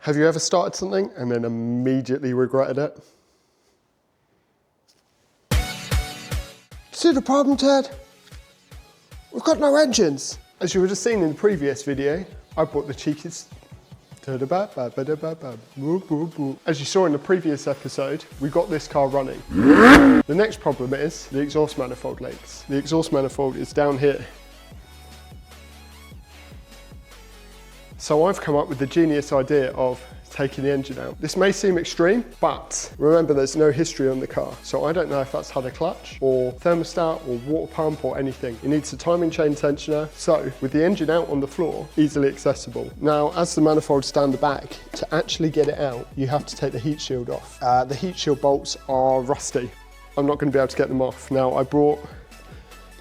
Have you ever started something and then immediately regretted it? See the problem, Ted? We've got no engines. As you would have seen in the previous video, I bought the cheekiest. As you saw in the previous episode, we got this car running. The next problem is the exhaust manifold leaks. The exhaust manifold is down here. So I've come up with the genius idea of taking the engine out. This may seem extreme, but remember there's no history on the car. So I don't know if that's had a clutch or thermostat or water pump or anything. It needs a timing chain tensioner. So with the engine out on the floor, easily accessible. Now, as the manifold's down the back, to actually get it out, you have to take the heat shield off. The heat shield bolts are rusty. I'm not going to be able to get them off. Now, I brought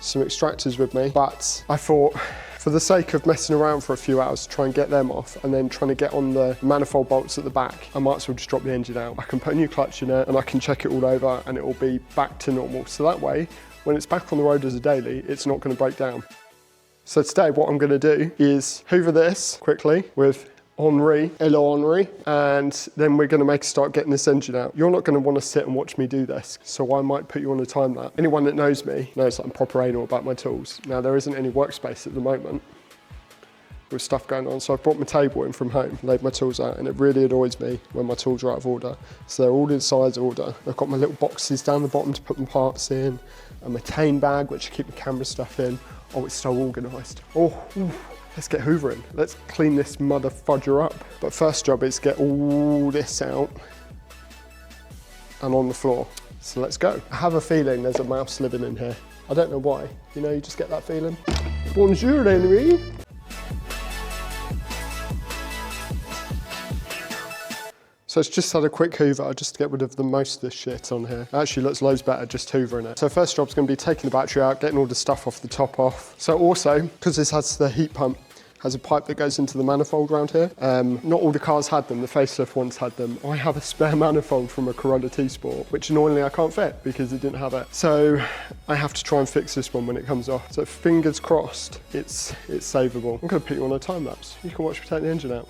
some extractors with me, but I thought, for the sake of messing around for a few hours to try and get them off and then trying to get on the manifold bolts at the back, I might as well just drop the engine out. I can put a new clutch in it and I can check it all over and it will be back to normal. So that way, when it's back on the road as a daily, it's not going to break down. So today what I'm going to do is hoover this quickly with Henri, hello Henri, and then we're going to start getting this engine out. You're not going to want to sit and watch me do this, so I might put you on a time lapse. Anyone that knows me knows that I'm proper anal about my tools. Now there isn't any workspace at the moment with stuff going on, so I've brought my table in from home, laid my tools out, and it really annoys me when my tools are out of order. So they're all in size order. I've got my little boxes down the bottom to put my parts in, and my cane bag which I keep my camera stuff in. Oh, it's so organised. Oh. Ooh. Let's get hoovering. Let's clean this mother fudger up. But first job is get all this out and on the floor. So let's go. I have a feeling there's a mouse living in here. I don't know why. You know, you just get that feeling. Bonjour, Henri. So it's just had a quick hoover just to get rid of the most of this shit on here. It actually looks loads better just hoovering it. So first job's gonna be taking the battery out, getting all the stuff off the top off. So also, because this has the heat pump, has a pipe that goes into the manifold around here. Not all the cars had them, the facelift ones had them. I have a spare manifold from a Corolla T-Sport, which annoyingly I can't fit because it didn't have it. So I have to try and fix this one when it comes off. So fingers crossed, it's savable. I'm gonna put you on a time lapse. You can watch me take the engine out.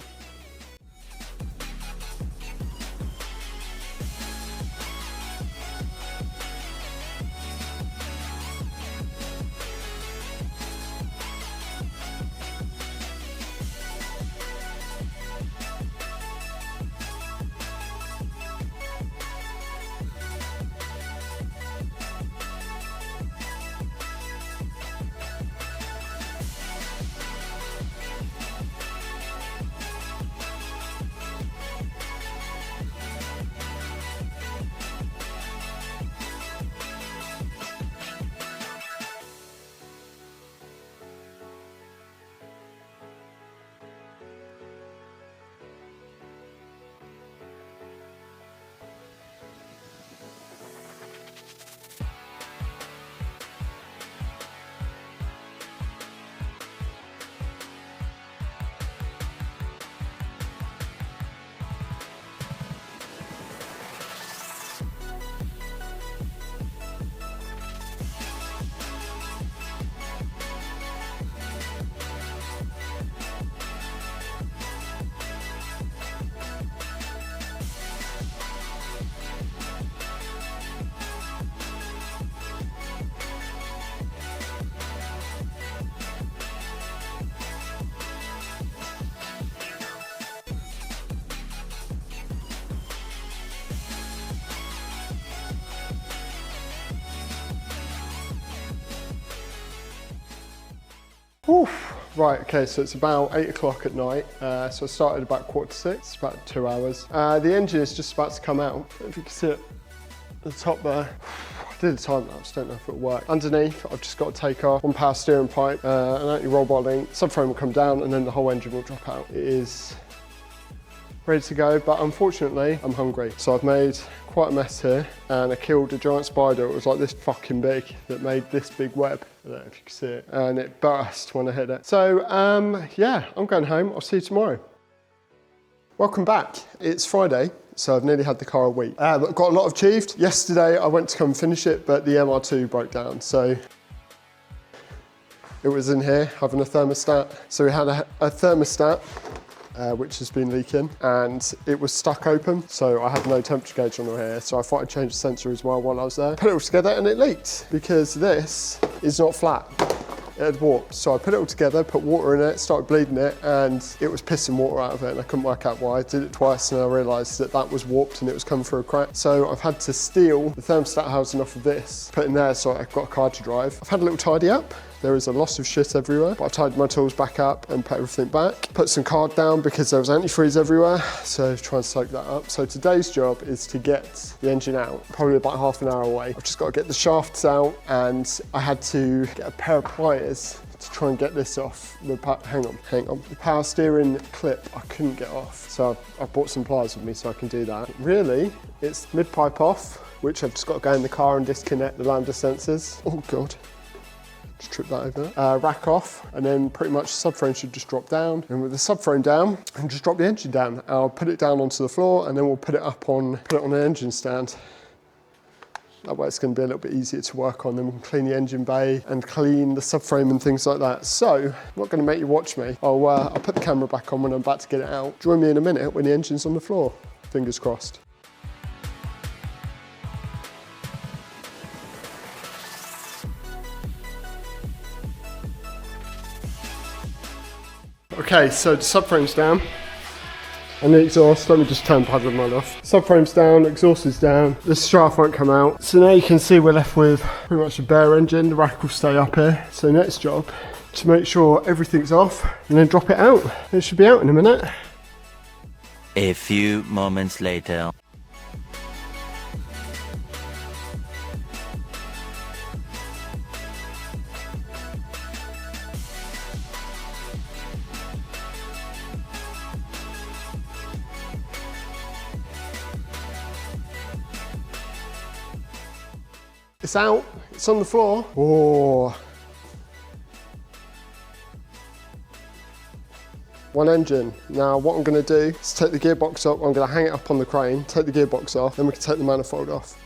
Oof. Right, okay, so it's about 8 o'clock at night. So I started about 5:45, about 2 hours. The engine is just about to come out. If you can see it at the top there. I did a time lapse, don't know if it'll work. Underneath, I've just got to take off one power steering pipe, an anti-roll bar link, subframe will come down, and then the whole engine will drop out. It is ready to go, but unfortunately, I'm hungry. So I've made quite a mess here, and I killed a giant spider. It was like this fucking big that made this big web. I don't know if you can see it. And it burst when I hit it. So yeah, I'm going home. I'll see you tomorrow. Welcome back. It's Friday, so I've nearly had the car a week. But got a lot achieved. Yesterday, I went to come finish it, but the MR2 broke down. So it was in here having a thermostat. So we had a thermostat which has been leaking, and it was stuck open, so I had no temperature gauge on here, so I thought I'd change the sensor as well while I was there. Put it all together and it leaked because this is not flat. It had warped. So I put it all together, put water in it, started bleeding it, and it was pissing water out of it, and I couldn't work out why. I did it twice and I realised that that was warped and it was coming through a crack. So I've had to steal the thermostat housing off of this, put in there so I've got a car to drive. I've had a little tidy up. There is a lot of shit everywhere, but I tidied my tools back up and put everything back. Put some card down because there was antifreeze everywhere, so try and soak that up. So today's job is to get the engine out, probably about half an hour away. I've just got to get the shafts out, and I had to get a pair of pliers to try and get this off. Hang on. The power steering clip I couldn't get off, so I brought some pliers with me so I can do that. Really, it's mid-pipe off, which I've just got to go in the car and disconnect the lambda sensors. Oh God. Just trip that over. Rack off, and then pretty much the subframe should just drop down. And with the subframe down, and just drop the engine down. I'll put it down onto the floor, and then we'll put it on an engine stand. That way it's going to be a little bit easier to work on. Then we can clean the engine bay and clean the subframe and things like that. So, I'm not going to make you watch me. I'll put the camera back on when I'm about to get it out. Join me in a minute when the engine's on the floor. Fingers crossed. Okay, so the subframe's down and the exhaust, let me just turn pad mine off. Subframe's down, exhaust is down, the shaft won't come out. So now you can see we're left with pretty much a bare engine, the rack will stay up here. So next job, to make sure everything's off and then drop it out. It should be out in a minute. A few moments later. It's out, it's on the floor. Oh. One engine. Now what I'm going to do is take the gearbox up, I'm going to hang it up on the crane, take the gearbox off, then we can take the manifold off.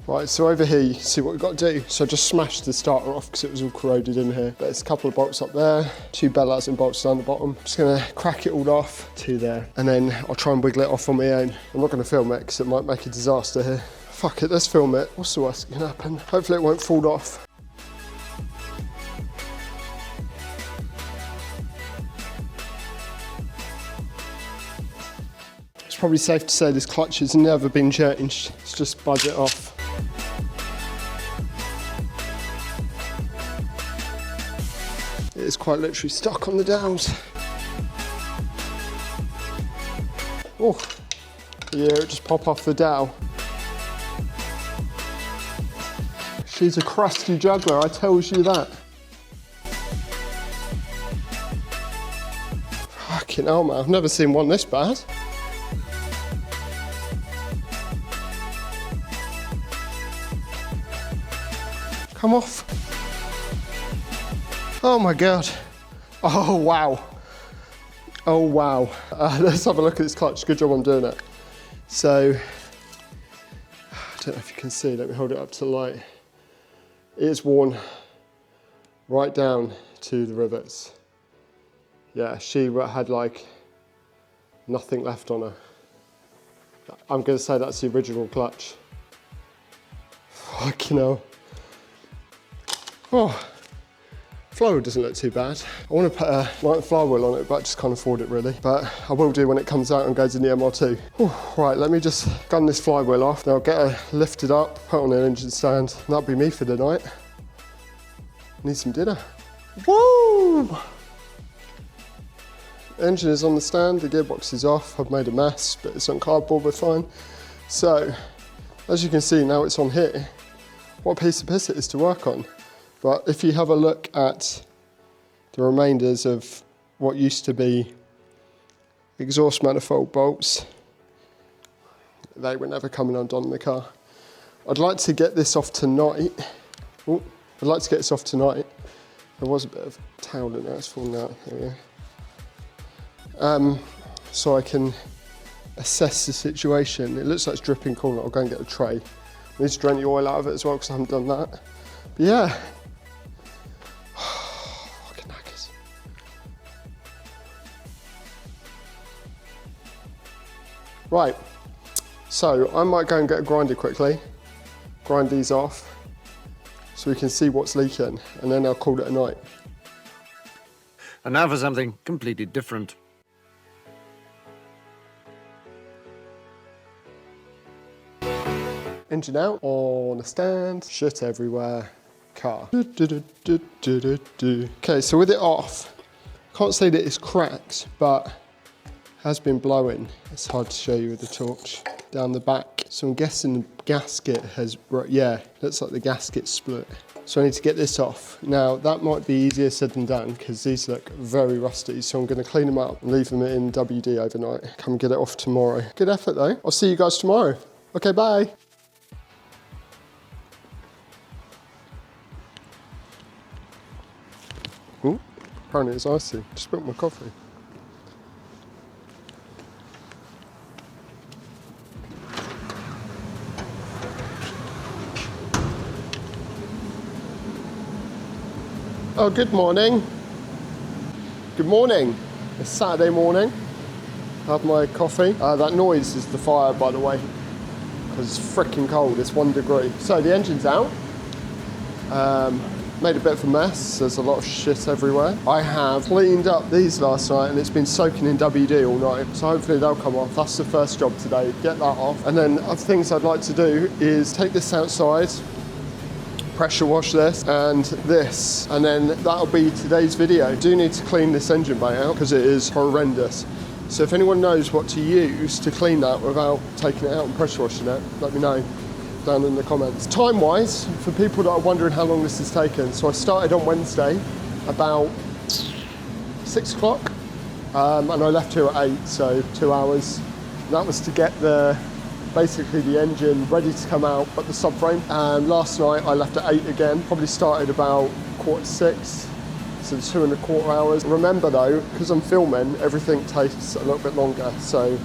Right, so over here you can see what we've got to do. So I just smashed the starter off because it was all corroded in here. There's a couple of bolts up there, 2 bell housing bolts down the bottom. Just going to crack it all off to there, and then I'll try and wiggle it off on my own. I'm not going to film it because it might make a disaster here. Fuck it, let's film it. What's the worst that can happen? Hopefully it won't fall off. It's probably safe to say this clutch has never been changed. Let's just budge it off. It is quite literally stuck on the dowels. Oh, yeah, it just pop off the dowel. She's a crusty juggler, I tells you that. Fucking hell, man, I've never seen one this bad. Come off. Oh my God. Oh wow. Oh wow. Let's have a look at this clutch. Good job I'm doing it. So, I don't know if you can see, let me hold it up to the light. It's worn right down to the rivets. Yeah, she had like nothing left on her. I'm going to say that's the original clutch. Fucking hell. Oh, flywheel doesn't look too bad. I want to put a light flywheel on it, but I just can't afford it really. But I will do when it comes out and goes in the MR2. Right, let me just gun this flywheel off. Then I'll get her lifted up, put on an engine stand. That'll be me for the night. Need some dinner. Woo! Engine is on the stand, the gearbox is off. I've made a mess, but it's on cardboard, we're fine. So, as you can see, now it's on here. What a piece of piss it is to work on. But if you have a look at the remainders of what used to be exhaust manifold bolts, they were never coming undone in the car. I'd like to get this off tonight. Ooh, I'd like to get this off tonight. There was a bit of towel in there, it's fallen out. There we go. So I can assess the situation. It looks like it's dripping cool. I'll go and get a tray. I need to drain the oil out of it as well because I haven't done that. But yeah. Fucking knackers. Right, so I might go and get a grinder quickly, grind these off, so we can see what's leaking, and then I'll call it a night. And now for something completely different. Engine out, on a stand, shit everywhere, car. Okay, so with it off, can't say that it's cracked, but has been blowing. It's hard to show you with the torch. Down the back. So I'm guessing the gasket has, yeah, looks like the gasket's split. So I need to get this off. Now that might be easier said than done because these look very rusty. So I'm gonna clean them up and leave them in WD overnight. Come get it off tomorrow. Good effort though. I'll see you guys tomorrow. Okay, bye. Ooh, apparently it's icy. Just spilled my coffee. Oh, good morning. Good morning. It's Saturday morning. I have my coffee. That noise is the fire, by the way, because it's freaking cold. It's 1 degree. So the engine's out. Made a bit of a mess. There's a lot of shit everywhere. I have cleaned up these last night and it's been soaking in WD all night. So hopefully they'll come off. That's the first job today, get that off. And then other things I'd like to do is take this outside, pressure wash this and this, and then that'll be today's video. I do need to clean this engine bay out because it is horrendous. So if anyone knows what to use to clean that without taking it out and pressure washing it, let me know down in the comments. Time-wise, for people that are wondering how long this has taken, so I started on Wednesday about 6 o'clock, and I left here at 8, so 2 hours. That was to get basically the engine ready to come out, but the subframe. And last night I left at 8 again, probably started about 5:45, so 2.25 hours. Remember though, because I'm filming, everything takes a little bit longer, so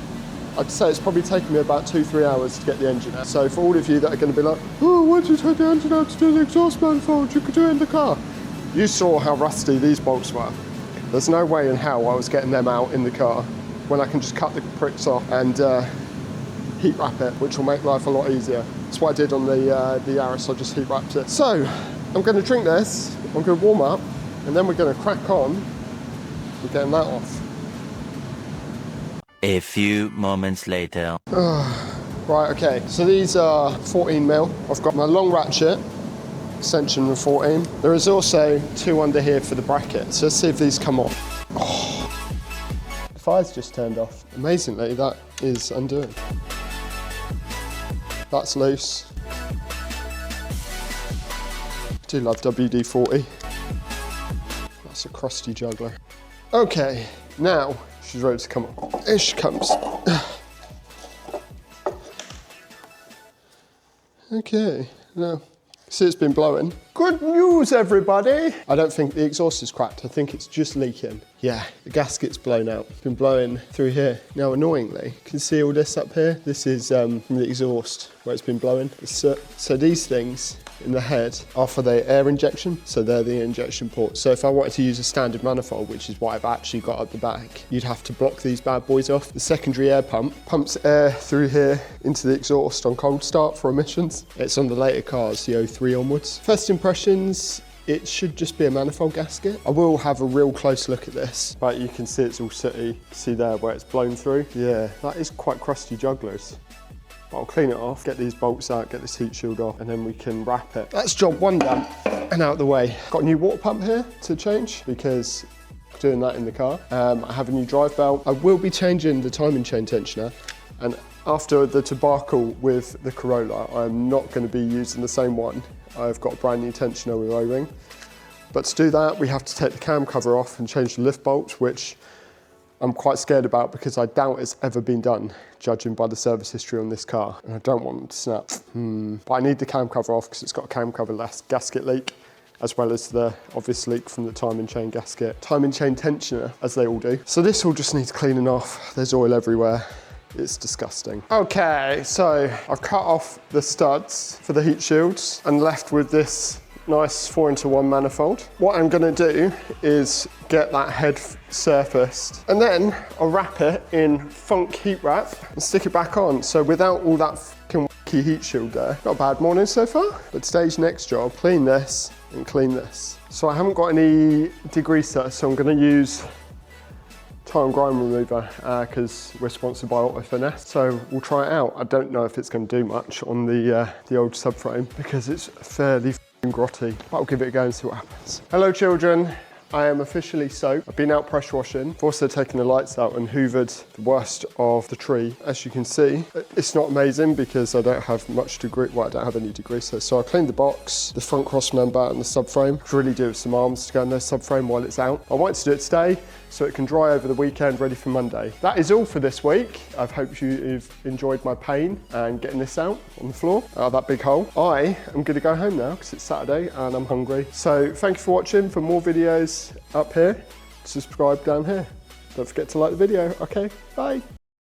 I'd say it's probably taken me about 2-3 hours to get the engine out. So for all of you that are going to be like, oh, why did you take the engine out to do the exhaust manifold? You could do it in the car. You saw how rusty these bolts were. There's no way in hell I was getting them out in the car when I can just cut the pricks off and heat wrap it, which will make life a lot easier. That's what I did on the Yaris, I just heat wrapped it. So I'm going to drink this, I'm going to warm up, and then we're going to crack on with getting that off. A few moments later. Right, okay, so these are 14 mil. I've got my long ratchet, extension of 14. There is also 2 under here for the bracket, so let's see if these come off. Oh, the fire's just turned off. Amazingly, that is undoing. That's loose. I do love WD-40. That's a crusty juggler. Okay, now she's ready to come on. Here she comes. Okay, now, see it's been blowing. Good news, everybody! I don't think the exhaust is cracked. I think it's just leaking. Yeah, the gasket's blown out. It's been blowing through here. Now, annoyingly, you can see all this up here. This is from the exhaust where it's been blowing. So these things in the head are for the air injection, so they're the injection ports. So if I wanted to use a standard manifold, which is what I've actually got at the back, you'd have to block these bad boys off. The secondary air pump pumps air through here into the exhaust on cold start for emissions. It's on the later cars, the 03 onwards. First impressions, it should just be a manifold gasket. I will have a real close look at this, but you can see it's all sooty. See there where it's blown through? Yeah, that is quite crusty jugglers. But I'll clean it off, get these bolts out, get this heat shield off, and then we can wrap it. That's job 1 done and out of the way. Got a new water pump here to change because I'm doing that in the car. I have a new drive belt. I will be changing the timing chain tensioner, and after the debacle with the Corolla, I'm not going to be using the same one. I've got a brand new tensioner with O-ring. But to do that, we have to take the cam cover off and change the lift bolts, which I'm quite scared about because I doubt it's ever been done, judging by the service history on this car, and I don't want them to snap. But I need the cam cover off because it's got a cam cover gasket leak, as well as the obvious leak from the timing chain gasket. Timing chain tensioner, as they all do. So this all just needs cleaning off. There's oil everywhere. It's disgusting. Okay, so I've cut off the studs for the heat shields and left with this nice 4-into-1 manifold. What I'm gonna do is get that head surfaced, and then I'll wrap it in funk heat wrap and stick it back on. So without all that fucking wacky heat shield there. Not a bad morning so far, but today's next job, clean this and clean this. So I haven't got any degreaser, so I'm gonna use tire and grime remover because we're sponsored by Auto Finesse. So we'll try it out. I don't know if it's going to do much on the old subframe because it's fairly grotty, but I'll give it a go and see what happens. Hello children, I am officially soaked. I've been out pressure washing. I've also taken the lights out and hoovered the worst of the tree. As you can see, it's not amazing because I don't have much degree, well, I don't have any degreaser. So I cleaned the box, the front cross member and the subframe. Could really do with some arms to go in the subframe while it's out. I wanted to do it today so it can dry over the weekend, ready for Monday. That is all for this week. I hope you've enjoyed my pain and getting this out on the floor, out of that big hole. I am gonna go home now because it's Saturday and I'm hungry. So thank you for watching. For more videos up here, subscribe down here. Don't forget to like the video, okay? Bye.